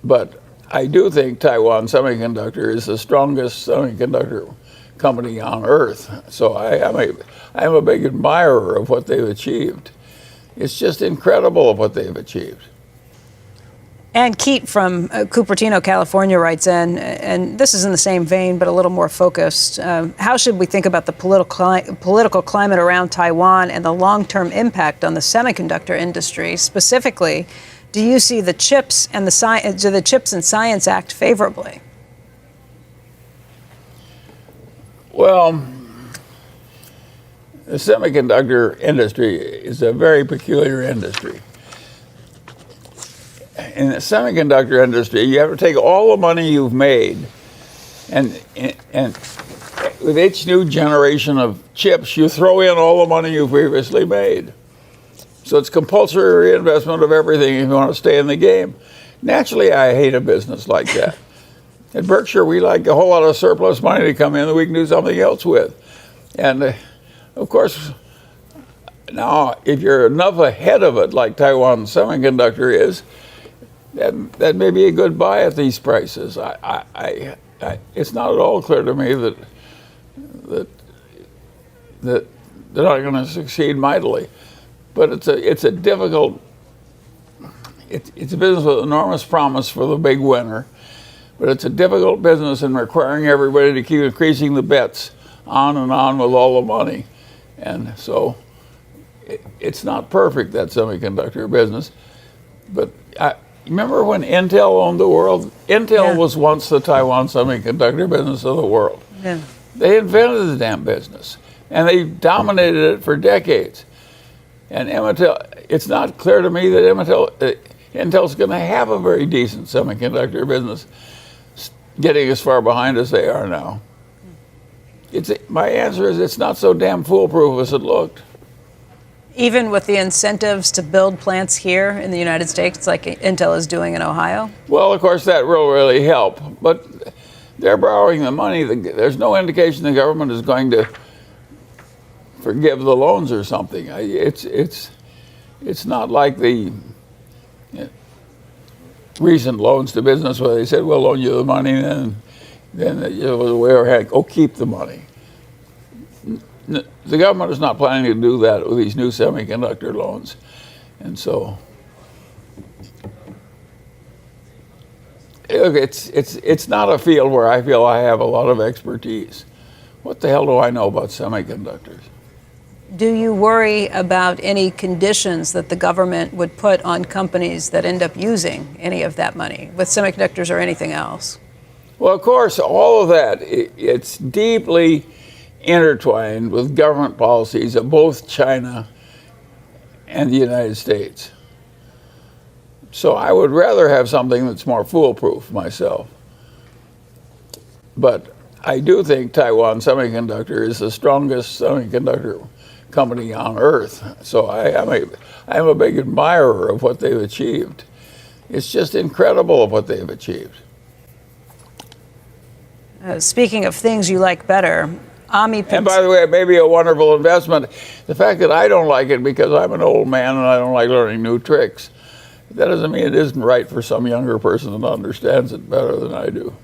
But I do think Taiwan Semiconductor is the strongest semiconductor company on earth. So I'm a big admirer of what they've achieved. It's just incredible what they've achieved. And Keat from Cupertino, California writes in, and this is in the same vein, but a little more focused. How should we think about the political climate around Taiwan and the long-term impact on the semiconductor industry? Specifically, do you see the Chips and Science Act favorably? Well, the semiconductor industry is a very peculiar industry. In the semiconductor industry, you have to take all the money you've made, and with each new generation of chips, you throw in all the money you previously made. So it's compulsory reinvestment of everything if you want to stay in the game. Naturally, I hate a business like that. At Berkshire, we like a whole lot of surplus money to come in that we can do something else with. And of course, now, if you're enough ahead of it, like Taiwan Semiconductor is, that may be a good buy at these prices. It's not at all clear to me that they're not going to succeed mightily. But it's a difficult. It's a business with enormous promise for the big winner, but it's a difficult business in requiring everybody to keep increasing the bets on and on with all the money, and so it's not perfect, that semiconductor business. But remember when Intel owned the world? Intel was once the Taiwan semiconductor business of the world. Yeah. They invented the damn business, and they dominated it for decades. And it's not clear to me that Intel's going to have a very decent semiconductor business, getting as far behind as they are now. My answer is it's not so damn foolproof as it looked. Even with the incentives to build plants here in the United States, like Intel is doing in Ohio? Well, of course, that will really help. But they're borrowing the money. There's no indication the government is going to forgive the loans or something. It's not like the recent loans to business where they said, we'll loan you the money, and then it was a way of keep the money. The government is not planning to do that with these new semiconductor loans. And so, look, it's not a field where I feel I have a lot of expertise. What the hell do I know about semiconductors? Do you worry about any conditions that the government would put on companies that end up using any of that money, with semiconductors or anything else? Well, of course, all of that, it's deeply intertwined with government policies of both China and the United States. So I would rather have something that's more foolproof myself. But I do think Taiwan Semiconductor is the strongest semiconductor company on earth. So I'm a big admirer of what they've achieved. It's just incredible what they've achieved. Speaking of things you like better, And by the way, it may be a wonderful investment. The fact that I don't like it because I'm an old man and I don't like learning new tricks, that doesn't mean it isn't right for some younger person that understands it better than I do.